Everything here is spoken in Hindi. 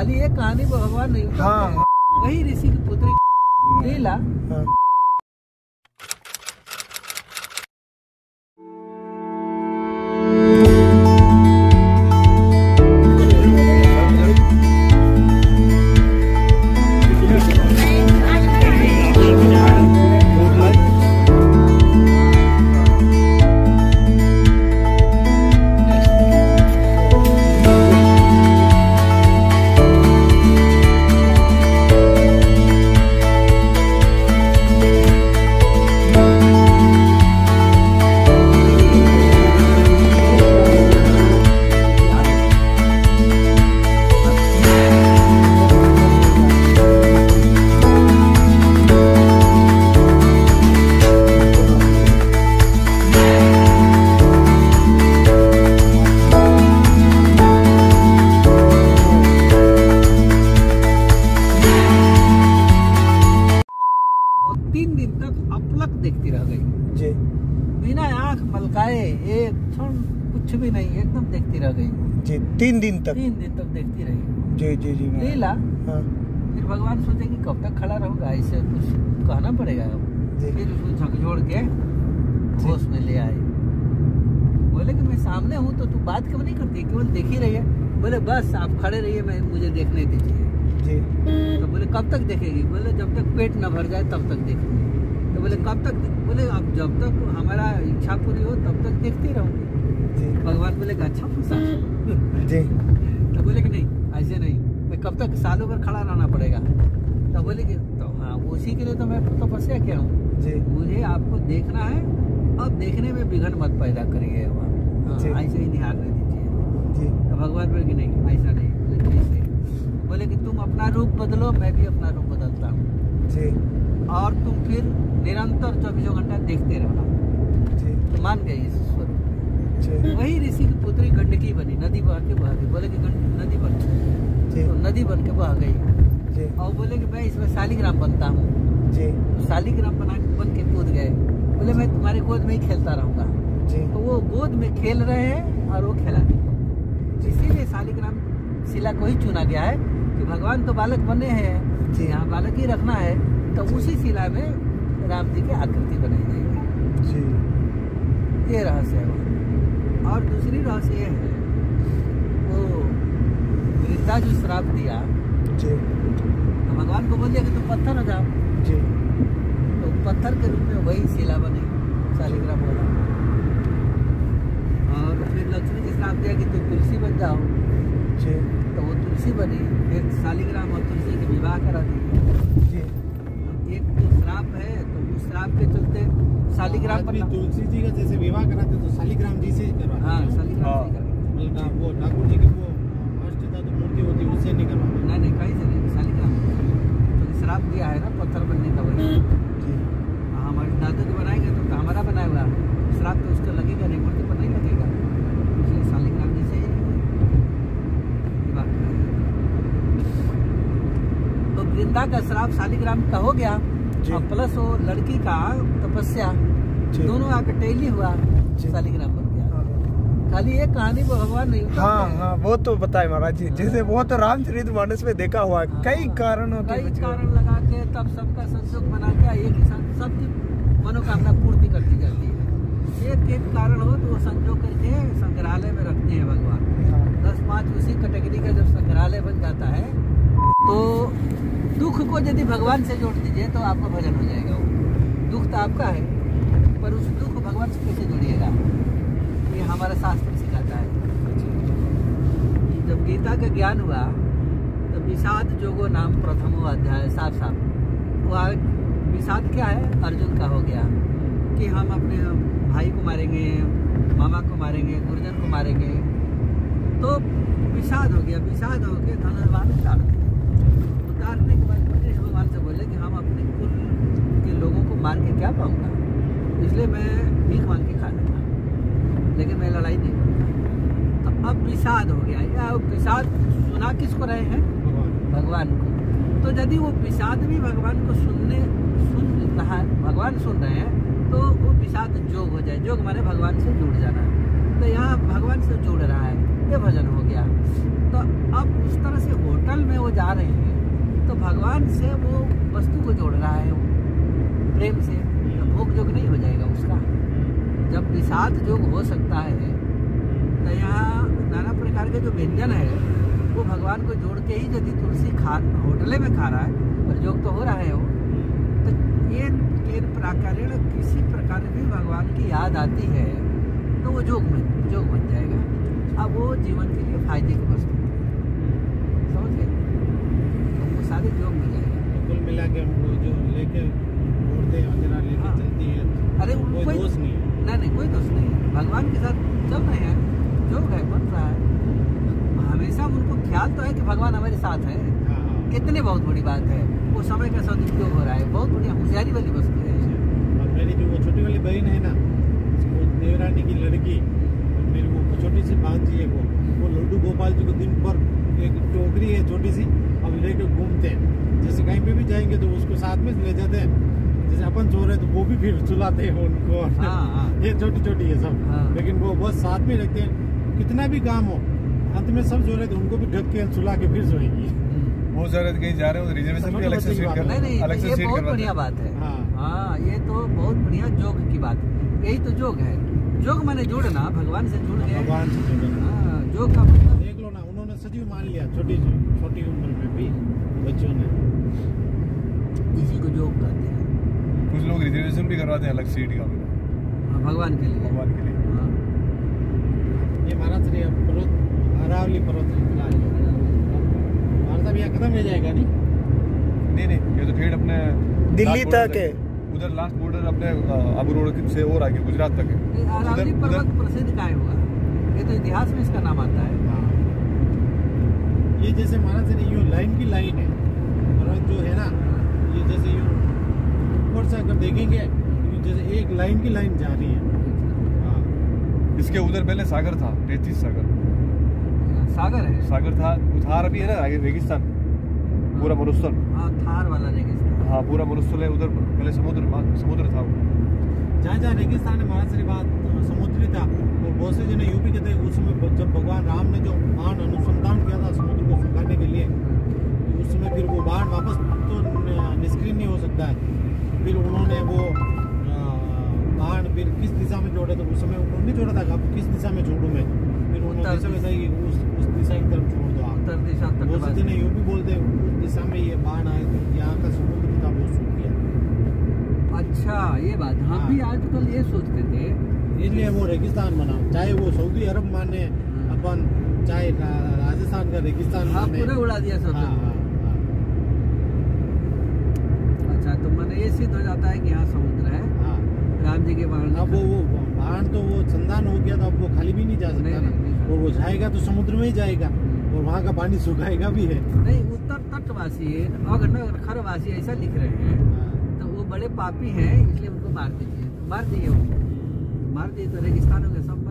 खाली एक कहानी भगवान नहीं होता। हाँ। वही ऋषि की पुत्री लीला। हाँ। देखती रह गई जी, बिना आंख मलकाए एक क्षण कुछ भी नहीं, एकदम देखती रह गई जी। 3 दिन तक देखती रही जी जी जी लीला। हाँ। फिर भगवान सोचे कि कब तक खड़ा रहूंगा, ऐसे कुछ कहना पड़ेगा। फिर उसको झकझोड़ के होश में ले आए। बोले कि मैं सामने हूँ तो तू बात क्यों नहीं करती, केवल देख ही रही है। बोले बस आप खड़े रहिए, मैं मुझे देखने दीजिए जी। तो बोले कब तक देखेगी, बोले जब तक पेट न भर जाए तब तक देखूंगी। तो बोले कब तक, बोले अब जब तक हमारा इच्छा पूरी हो तब तक देखती रहूंगी। भगवान बोले अच्छा फंसा जी। तो बोले कि नहीं ऐसे नहीं, मैं कब तक सालों भर खड़ा रहना पड़ेगा। तो बोले कि तो हाँ उसी के लिए तो मैं तपस्या किया हूँ जी, मुझे आपको देखना है, अब देखने में विघ्न मत पैदा करिए, ऐसे ही निहारने दीजिए। तो भगवान बोले कि नहीं ऐसा नहीं। बोले कि तुम अपना रूप बदलो, मैं भी अपना रूप बदलता हूँ जी, और तुम फिर निरंतर 24 घंटा देखते रहना। तो मान गए इस स्वरूप। वही ऋषि की पुत्री गंडकी बनी, नदी बह के बह गई। बोले कि नदी बन, तो नदी बन के बह गई। और बोले कि मैं इसमें शालिग्राम बनता हूँ। तो शालिग्राम बन के कूद गए। बोले मैं तुम्हारे गोद में ही खेलता रहूंगा। तो वो गोद में खेल रहे हैं और वो खेला। इसीलिए शालिग्राम शिला को ही चुना गया है कि भगवान तो बालक बने हैं, यहाँ बालक ही रखना है। तो उसी शिला में राम जी की आकृति बनाई जाएगी। ये रहस्य है। और दूसरी रहस्य ये है, वो वृंदा जो श्राप दिया तो भगवान को बोल दिया कि तुम पत्थर हो जाओ जी। तो पत्थर के रूप में वही शिला बनी, शालिग्राम बोला। और फिर लक्ष्मी जी श्राप दिया कि तुम तुलसी बन जाओ जी। तो वो तुलसी बनी। फिर शालिग्राम और तुलसी की विवाह करा दी। एक जो श्राप है तो उस श्राप के चलते शालिग्राम पर तुलसी जी का जैसे विवाह कराते तो शालिग्राम जी से करवा। हाँ शालिग्राम से करवा। वो ठाकुर जी की वो अष्टधातु मूर्ति होती है उससे नहीं करवा। नहीं कहीं से नहीं, शालिग्राम तो श्राप दिया है ना पत्थर बनने का वही। हमारे दादू को बनाएंगे तो हमारा बनाया हुआ श्राप तो उसका लगेगा नहीं, मूर्ति पर नहीं लगेगा। इसलिए शालिग्राम जी से ही तो वृंदा का श्राप शालिग्राम का हो गया और प्लस वो लड़की का तपस्या दोनों आकर टेली हुआ, शालिग्राम बन गया। खाली एक कहानी भगवान नहीं होता। हाँ वो तो बताए महाराज जी, जैसे वो तो रामचरितमानस में देखा हुआ है। कई कारण लगा के तब सबका संयोग बना के एक ही साथ सबकी मनोकामना पूर्ति करती जाती है। एक कारण हो तो वो संजो करके संग्रहालय में रखते हैं भगवान। 10-5 उसी कैटेगरी का जब संग्रहालय बन जाता है तो दुख को यदि भगवान से जोड़ दीजिए तो आपका भजन हो जाएगा। वो दुख तो आपका है, पर उस दुख को भगवान से कैसे जोड़िएगा, ये हमारा शास्त्र सिखाता है। जब गीता का ज्ञान हुआ तो विषाद जोगो नाम प्रथमो अध्याय साफ वो विषाद क्या है, अर्जुन का हो गया कि हम अपने भाई को मारेंगे, मामा को मारेंगे, गुरुजन को मारेंगे। तो विषाद हो गया, विषाद होकर धनुर्बाण उतार दिया। उतारने के बाद कृष्ण भगवान से बोले कि हम अपने कुल के लोगों को मार के क्या पाऊंगा, इसलिए मैं भीख मांग के खा लूंगा, लेकिन मैं लड़ाई नहीं करूँगा। तो अब विषाद हो गया। या विषाद सुना किसको रहे हैं, भगवान को। तो यदि वो विषाद भी भगवान को सुन रहा है, भगवान सुन रहे हैं, तो वो विषाद जोग हो जाए। जोग माने भगवान से जुड़ जाना। तो यहाँ भगवान से जुड़ रहा है, ये भजन हो गया। तो अब उस तरह से होटल में वो जा रहे हैं तो भगवान से वो वस्तु को जोड़ रहा है वो प्रेम से, तो भोग योग नहीं हो जाएगा उसका। जब विषाद योग हो सकता है तो यहाँ नाना प्रकार के जो व्यंजन है वो भगवान को जोड़ के ही यदि तुलसी होटले में खा रहा है और योग तो हो रहा है वो, तो ये प्राकारण किसी प्रकार भी भगवान की याद आती है तो वो योग बन जाएगा। अब वो जीवन के लिए फायदे की वस्तु समझ गए, तो सारे योग मिल जाएगा। कुल मिला के हमको जो लेके उड़ते वगैरह लेके चलती है, अरे कोई दोष नहीं है। नहीं कोई दोष नहीं है, भगवान के साथ चल रहे हैं, योग है, बन रहा है। हमेशा उनको ख्याल तो है कि भगवान हमारे साथ है, कितनी बहुत बड़ी बात है। वो समय का सदुपयोग हो रहा है, बहुत बढ़िया होशियारी वाली वस्तु है। और मेरी जो वो छोटी वाली बहन है ना, वो देवरानी की लड़की, मेरी वो छोटी सी भांजी है, वो लड्डू गोपाल जी को दिन भर एक टोकरी है छोटी सी, अब लेके घूमते हैं। जैसे कहीं पे भी जाएंगे तो उसको साथ में ले जाते हैं। जैसे अपन सो रहे तो वो भी फिर सुलाते हैं उनको। ये छोटी छोटी है सब, लेकिन वो बस साथ में रखते हैं। कितना भी काम हो, अंत में सब सो रहे तो उनको भी ढक के सुला के फिर सोएंगी। वो जरूरत कहीं जा रहे हो रिजर्वेशन भी अलग से सीट कर, अलग से सीट बहुत बढ़िया बात है। हाँ, ये तो बहुत बढ़िया योग की बात है। यही तो योग है, योग माने जुड़ना, भगवान से जुड़ गए, भगवान से जुड़ना। योग का मतलब देख लो ना, उन्होंने सजीव मान लिया छोटी उम्र में भी बच्चों ने। इसी को योग कहते हैं। कुछ लोग रिजर्वेशन भी करवाते हैं अलग सीट का, भगवान के लिए। ये महाराज श्री अरावली पर्वत भारत यहाँ खत्म हो जाएगा नहीं, ये तो फिर अपने दिल्ली तक है, उधर लास्ट बॉर्डर अपने अबू रोड से और आगे गुजरात तक है। अरावली पर्वत प्रसिद्ध काहे हुआ, ये तो इतिहास में इसका नाम आता है। ये जैसे महाराज श्री यूँ लाइन की लाइन है, पर्वत जो है ना, ये जैसे यूँ ऊपर से अगर देखेंगे जैसे एक लाइन की लाइन जा रही है। इसके उधर पहले सागर था, 33 सागर है, सागर था। थार भी है ना आगे, रेगिस्तान पूरा मरुस्थल। थार वाला रेगिस्तान, हाँ पूरा मरुस्थल है उधर। पहले समुद्र था, जहाँ महाराज श्री बात समुद्री था। और बहुत से जने यूपी के थे उस समय, जब भगवान राम ने जो बाण अनुसंधान किया था समुद्र को सुखाने के लिए, तो उस समय फिर वो बाण वापस तो निष्क्रिय नहीं हो सकता है। फिर उन्होंने वो बाण फिर किस दिशा में जोड़े, तो उस समय उन्होंने जोड़ा था अब किस दिशा में छोड़ू मैं, फिर उन्होंने दिशा बताई कि उस दिशा की तरफ छोड़ दो। उत्तर दिशा तक बहुत से यूपी बोलते हैं उस दिशा में ये बाण आए तो यहाँ का समुद्र था वो सूख गया। अच्छा ये बात हम भी आजकल ये सोचते थे, इसलिए वो रेगिस्तान बना, चाहे वो सऊदी अरब माने अपन, चाहे राजस्थान का रेगिस्तान माने, पूरा उड़ा दिया सब। अच्छा तो मैंने ये सिद्ध हो जाता है कि यहाँ समुद्र है, राम जी के बाण। अब वो बाण तो वो संधान हो गया था, अब वो खाली भी नहीं जा सकता ना, और वो जाएगा तो समुद्र में ही जाएगा और वहाँ का पानी सुखाएगा भी है। नहीं, उत्तर तटवासी अगर खरवासी ऐसा लिख रहे हैं तो वो बड़े पापी हैं, इसलिए उनको मार दीजिए। मार दिए तो रेगिस्तान हो गया, सब